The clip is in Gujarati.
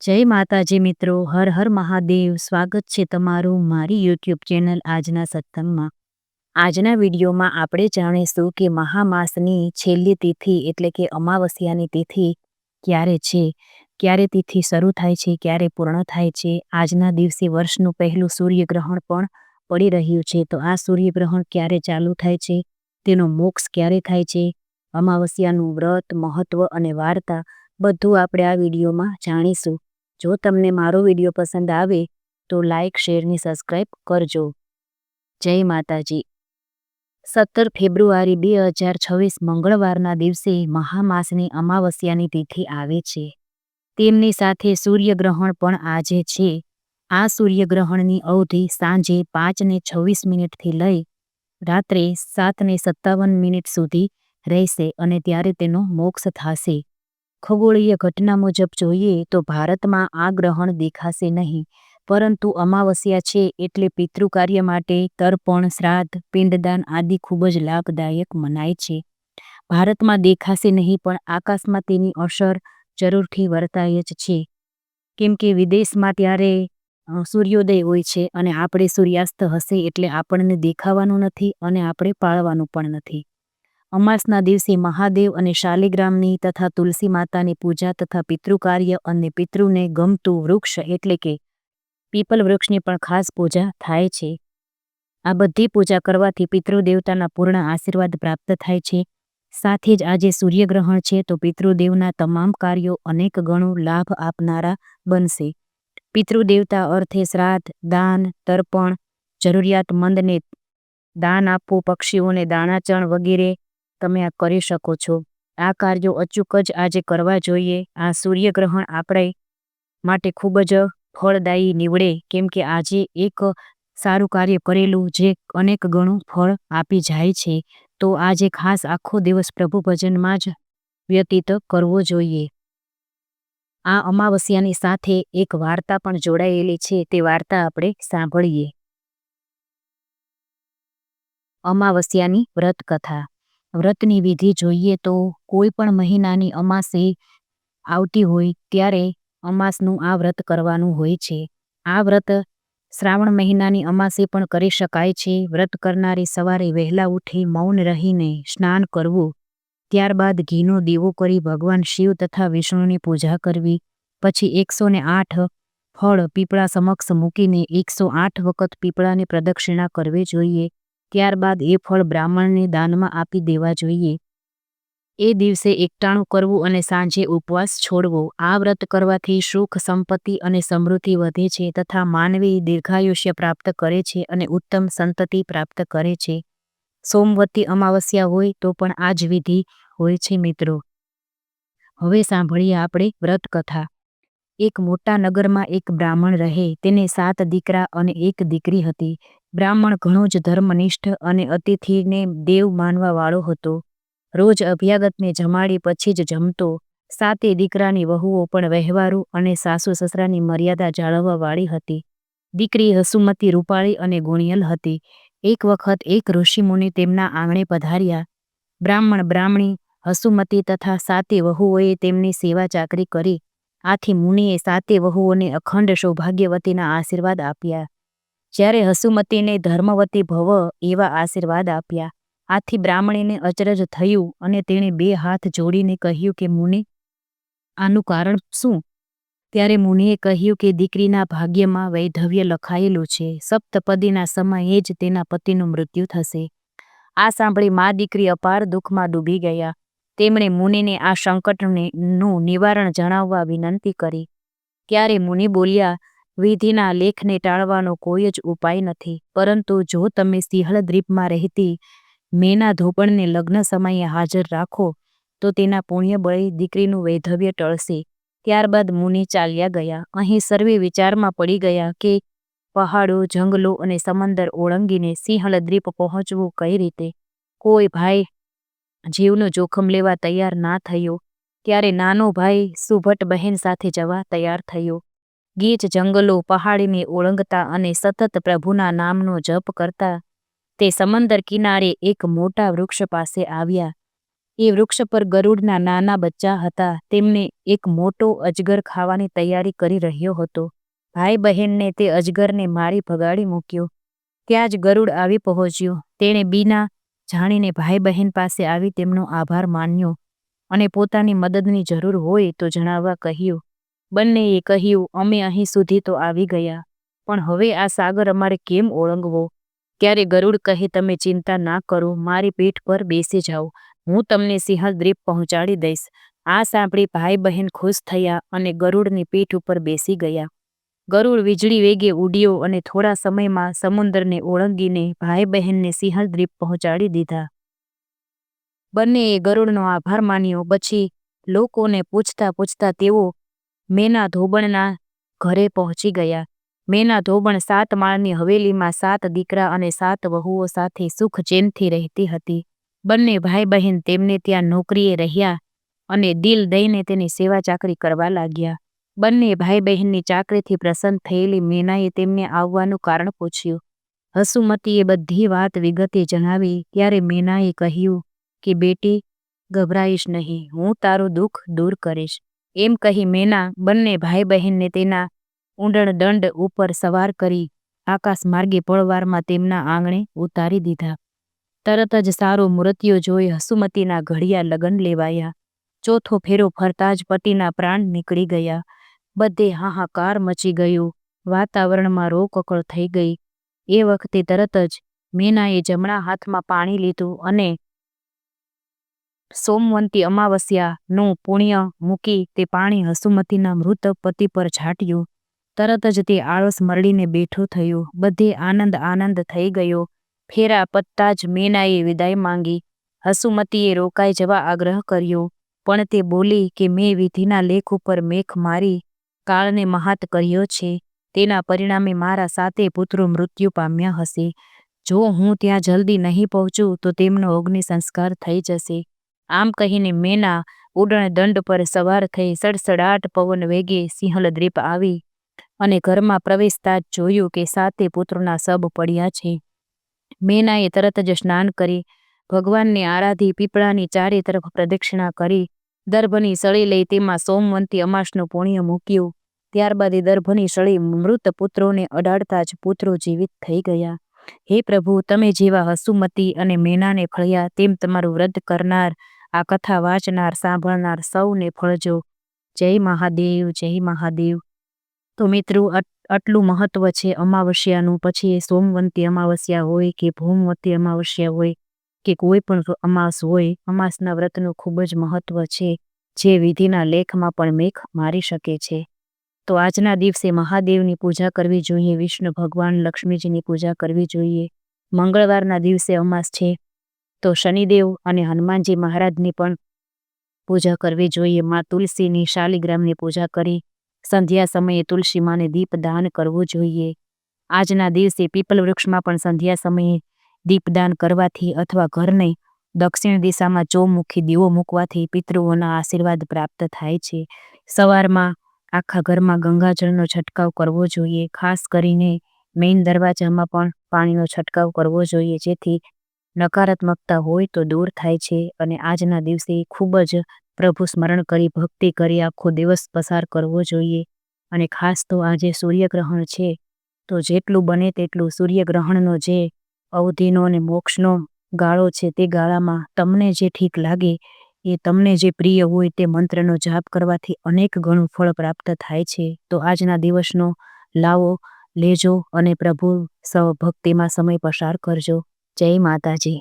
જય માતાજી મિત્રો, હર હર મહાદેવ. સ્વાગત છે તમારું મારી યુટ્યુબ ચેનલ આજના સત્સંગમાં. આજના વિડીયોમાં આપણે જાણીશું કે મહામાસની છેલ્લી તિથિ એટલે કે અમાવસ્યાની તિથિ ક્યારે છે, ક્યારે તિથિ શરૂ થાય છે, ક્યારે પૂર્ણ થાય છે. આજના દિવસે વર્ષનું પહેલું સૂર્યગ્રહણ પણ પડી રહ્યું છે. તો આ સૂર્યગ્રહણ ક્યારે ચાલુ થાય છે, તેનો મોક્ષ ક્યારે થાય છે, અમાવસ્યાનું વ્રત, મહત્વ અને વાર્તા બધું આપણે આ વિડીયોમાં જાણીશું. જો તમને મારો વિડીયો પસંદ આવે તો લાઇક, શેર ને સબસ્ક્રાઈબ કરજો. જય માતાજી. 17 ફેબ્રુઆરી 2026 મંગળવારના દિવસે મહામાસની અમાવસ્યાની તિથિ આવે છે. તેમની સાથે સૂર્યગ્રહણ પણ આજે છે. આ સૂર્યગ્રહણની અવધિ સાંજે 5:26 લઈ રાત્રે 7:57 સુધી રહેશે અને ત્યારે તેનો મોક્ષ થશે. ખગોળીય ઘટના મુજબ જોઈએ તો ભારતમાં આ ગ્રહણ દેખાશે નહીં, પરંતુ અમાવસ્યા છે એટલે પિતૃ કાર્ય માટે તર્પણ, શ્રાદ્ધ, પિંડદાન આદિ ખૂબ જ લાભદાયક મનાય છે. ભારતમાં દેખાશે નહીં પણ આકાશમાં તેની અસર જરૂરથી વર્તાય જ છે, કેમ કે વિદેશમાં ત્યારે સૂર્યોદય હોય છે અને આપણે સૂર્યાસ્ત હશે એટલે આપણને દેખાવાનું નથી અને આપણે પાળવાનું પણ નથી. અમાસના દિવસે મહાદેવ અને શાલિગ્રામની તથા તુલસી માતાની પૂજા તથા પિતૃકાર્ય અને પિતૃને ગમતું વૃક્ષ એટલે કે પીપલ વૃક્ષની પણ ખાસ પૂજા થાય છે. આ બધી પૂજા કરવાથી પિતૃદેવતાના પૂર્ણ આશીર્વાદ પ્રાપ્ત થાય છે. સાથે જ આજે સૂર્યગ્રહણ છે તો પિતૃદેવના તમામ કાર્યો અનેક ગણો લાભ આપનારા બનશે. પિતૃદેવતા અર્થે શ્રાદ્ધ, દાન, તર્પણ, જરૂરિયાતમંદને દાન આપવું, પક્ષીઓને દાણાચણ વગેરે તમે આ કરી શકો છો. આ કાર્યો અચૂક જ આજે કરવા જોઈએ. આ સૂર્યગ્રહણ આપણે માટે ખૂબ જ ફળદાયી નીવડે, કેમ કે આજે એક સારું કાર્ય કરેલું જે અનેક ગણું ફળ આપી જાય છે. તો આજે ખાસ આખો દિવસ પ્રભુ ભજનમાં જ વ્યતીત કરવો જોઈએ. આ અમાવસ્યાની સાથે એક વાર્તા પણ જોડાયેલી છે, તે વાર્તા આપણે સાંભળીએ. અમાવસ્યાની વ્રત કથા. વ્રતની વિધિ જોઈએ તો કોઈ પણ મહિનાની અમાસે આવતી હોય ત્યારે અમાસનું આ વ્રત કરવાનું હોય છે. આ વ્રત શ્રાવણ મહિનાની અમાસે પણ કરી શકાય છે. વ્રત કરનારી સવારે વહેલા ઉઠી મૌન રહીને સ્નાન કરવું, ત્યારબાદ ઘીનો દીવો કરી ભગવાન શિવ તથા વિષ્ણુની પૂજા કરવી. પછી 108 ફળ પીપળા સમક્ષ મૂકીને 108 વખત પીપળાની પ્રદક્ષિણા કરવી જોઈએ. ત્યારબાદ એ ફળ બ્રાહ્મણને દાનમાં આપી દેવા જોઈએ. એ દિવસે એકટાણું કરવું અને સાંજે ઉપવાસ છોડવો. આ વ્રત કરવાથી સુખ, સંપત્તિ અને સમૃદ્ધિ વધે છે તથા માનવી દીર્ઘાયુષ્ય પ્રાપ્ત કરે છે અને ઉત્તમ સંતતિ પ્રાપ્ત કરે છે. સોમવતી અમાવસ્યા હોય તો પણ આ જ વિધિ હોય છે મિત્રો. હવે સાંભળીએ આપણે વ્રત કથા. એક મોટા નગરમાં એક બ્રાહ્મણ રહે. તેને 7 દીકરા અને 1 દીકરી હતી. બ્રાહ્મણ ઘણો જ ધર્મનિષ્ઠ અને અતિથિને દેવ માનવા વાળો હતો. રોજ અભ્યાગતને જમાડી પછી જ જમતો. 7 દીકરાની વહુઓ પણ વહેવારું અને સાસુ સસરાની મર્યાદા જાળવવા વાળી હતી. દીકરી હસુમતી, રૂપાળી અને ગુણિયલ હતી. એક વખત એક ઋષિમુનિ તેમના આંગણે પધાર્યા. બ્રાહ્મણ, બ્રાહ્મણી, હસુમતી તથા 7 વહુઓએ તેમની સેવા ચાકરી કરી. આથી મુનિએ 7 વહુઓને અખંડ સૌભાગ્યવતીના આશીર્વાદ આપ્યા, જ્યારે હસુમતીને ધર્મવતી ભવ એવા આશીર્વાદ આપ્યા. આથી બ્રાહ્મણીને અચરજ થયું અને તેણે 2 હાથ જોડીને કહ્યું કે મુનિ, આનું કારણ શું? ત્યારે મુનિએ કહ્યું કે દીકરીના ભાગ્યમાં વૈધવ્ય લખાયેલું છે. સપ્તપદીના સમયે જ તેના પતિનું મૃત્યુ થશે. આ સાંભળી મા દીકરી અપાર દુઃખમાં ડૂબી ગયા. તેમણે મુનિને આ સંકટનું નિવારણ જણાવવા વિનંતી કરી. ત્યારે મુનિ બોલ્યા, વિધિના લેખને ટાળવાનો કોઈ જ ઉપાય નથી, પરંતુ જો તમે સિંહળ દ્વીપમાં રહેતી મેના ધોબણને લગ્ન સમયે હાજર રાખો તો તેના પુણ્ય બળે દીકરીનું વૈધવ્ય ટળશે. ત્યારબાદ મુનિ ચાલ્યા ગયા. અહીં સર્વે વિચારમાં પડી ગયા કે પહાડો, જંગલો અને સમંદર ઓળંગીને સિંહળ દ્વીપ પહોંચવું કઈ રીતે. કોઈ ભાઈ જીવનું જોખમ લેવા તૈયાર ના થયો. ત્યારે નાનો ભાઈ સુભટ બહેન સાથે જવા તૈયાર થયો. ગીચ જંગલો, પહાડીને ઓળંગતા અને સતત પ્રભુના નામનો જપ કરતા તે સમંદર કિનારે એક મોટા વૃક્ષ પાસે આવ્યા. એ વૃક્ષ પર ગરુડના નાના બચ્ચા હતા. તેમને એક મોટો અજગર ખાવાની તૈયારી કરી રહ્યો હતો. ભાઈ બહેનને તે અજગરને મારી ભગાડી મૂક્યો. ત્યાં જ ગરુડ આવી પહોંચ્યો. તેણે બીના જાણીને ભાઈ બહેન પાસે આવી તેમનો આભાર માન્યો અને પોતાની મદદની જરૂર હોય તો જણાવવા કહ્યું. બંનેએ કહ્યું, અમે અહીં સુધી તો આવી ગયા, પણ હવે આ સાગર અમારે કેમ ઓળંગવો? ત્યારે ગરુડ કહે, તમે ચિંતા ના કરો, મારી પીઠ પર બેસી જાઓ, હું તમને સિંહલ દ્વીપ પહોંચાડી દઈશ. આ સાંભળી ભાઈ બહેન ખુશ થયા અને ગરુડની પીઠ ઉપર બેસી ગયા. ગરુડ વીજળી વેગે ઉડ્યો અને થોડા સમયમાં સમુદ્રને ઓળંગીને ભાઈ બહેનને સિંહલ દ્વીપ પહોંચાડી દીધા. બંનેએ ગરુડનો આભાર માન્યો. પછી લોકોને પૂછતા પૂછતા તેઓ મેના ધોબણના ઘરે પહોંચી ગયા. મેના ધોબણ 7 માળની હવેલીમાં 7 દીકરા અને 7 વહુઓ સાથે સુખ ચેનથી રહેતી હતી. બંને ભાઈ બહેન તેમને ત્યાં નોકરીએ રહ્યા અને દિલ દઈને તેની સેવા ચાકરી કરવા લાગ્યા. બંને ભાઈ બહેનની ચાકરીથી પ્રસન્ન થયેલી મેનાએ તેમને આવવાનું કારણ પૂછ્યું. હસુમતીએ બધી વાત વિગતે જણાવી. ત્યારે મેનાએ કહ્યું કે બેટી, ગભરાઈશ નહીં, હું તારું દુઃખ દૂર કરીશ. એમ કહી મેના બંને ભાઈ બહેનને તેના ઊંડણ દંડ ઉપર સવાર કરી આકાશ માર્ગે પળવારમાં તેમના આંગણે ઉતારી દીધા. તરત જ સારો મૂર્તિઓ જોઈ હસુમતીના ઘડિયા લગ્ન લેવાયા. ચોથો ફેરો ફરતા જ પતિના પ્રાણ નીકળી ગયા. બધે હાહાકાર મચી ગયું. વાતાવરણમાં રોકકળ થઈ ગઈ. એ વખતે તરત જ મેનાએ જમણા હાથમાં પાણી લીધું અને સોમવંતી અમાવસ્યાનું પુણ્ય મૂકી તે પાણી હસુમતીના મૃત પતિ પર છાંટ્યું. તરત જ તે આળસ મરડીને બેઠો થયો. બધે આનંદ આનંદ થઈ ગયો. ફેરા પતતા જ મેનાએ વિદાય માંગી. હસુમતીએ રોકાઈ જવા આગ્રહ કર્યો, પણ તે બોલી કે મેં વિધિના લેખ ઉપર મેખ મારી કાળને મહાત કર્યો છે. તેના પરિણામે મારા 7 પુત્રો મૃત્યુ પામ્યા હશે. જો હું ત્યાં જલ્દી નહીં પહોંચું તો તેમનો અગ્નિ સંસ્કાર થઈ જશે. આમ કહીને મેના ઉડણ દંડ પર સવાર થઈ સડસડાટ પવન વેગે સિંહલ દ્વીપ આવી અને ઘરમાં પ્રવેશતા જ જોયું કે 7 પુત્રોના શબ પડ્યા છે. મેનાએ તરત જ સ્નાન કરી ભગવાનને આરાધી પીપળાની ચારે તરફ પ્રદક્ષિણા કરી દર્ભની સળી લઈ તેમાં સોમવંતી અમાસનું પુણ્ય મૂક્યું. ત્યારબાદ એ દર્ભની સળી મૃત પુત્રોને અડાડતા જ પુત્રો જીવિત થઈ ગયા. હે પ્રભુ, તમે જેવા હસુમતી અને મેનાને ફળ્યા તેમ તમારું વ્રત કરનાર, આ કથા વાંચનાર, સાંભળનાર સૌને ફળજો. જય મહાદેવ, જય મહાદેવ. તો મિત્રો, આટલું મહત્વ છે અમાવસ્યાનું. પછી એ સોમવંતી અમાવસ્યા હોય કે ભૌમવતી અમાવસ્યા હોય કે કોઈ પણ અમાસ હોય, અમાસના વ્રતનું ખૂબ જ મહત્વ છે, જે વિધિના લેખમાં પણ મેખ મારી શકે છે. તો આજના દિવસે મહાદેવની પૂજા કરવી જોઈએ, વિષ્ણુ ભગવાન લક્ષ્મીજીની પૂજા કરવી જોઈએ. મંગળવારના દિવસે અમાસ છે તો શનિદેવ અને હનુમાનજી મહારાજની પણ પૂજા કરવી જોઈએ. માં તુલસીની શાલિગ્રામની પૂજા કરી સંધ્યા સમયે તુલસી માને દીપદાન કરવું જોઈએ. આજના દિવસે પીપલ વૃક્ષમાં પણ સંધ્યા સમયે દીપદાન કરવાથી અથવા ઘરને દક્ષિણ દિશામાં ચોમુખી દીવો મૂકવાથી પિતૃઓના આશીર્વાદ પ્રાપ્ત થાય છે. સવારમાં આખા ઘરમાં ગંગાજળનો છંટકાવ કરવો જોઈએ. ખાસ કરીને મેઇન દરવાજામાં પણ પાણીનો છંટકાવ કરવો જોઈએ, જેથી નકારાત્મકતા હોય તો દૂર થાય છે. અને આજના દિવસે ખૂબ જ પ્રભુ સ્મરણ કરી ભક્તિ કરી આખો દિવસ પસાર કરવો જોઈએ. અને ખાસ તો આજે સૂર્યગ્રહણ છે, તો જેટલું બને તેટલું સૂર્યગ્રહણનો જે અવધિનો અને મોક્ષનો ગાળો છે તે ગાળામાં તમને જે ઠીક લાગે એ તમને જે પ્રિય હોય તે મંત્રનો જાપ કરવાથી અનેક ગણું ફળ પ્રાપ્ત થાય છે. તો આજના દિવસનો લાવો લેજો અને પ્રભુ ભક્તિમાં સમય પસાર કરજો. જય માતાજી.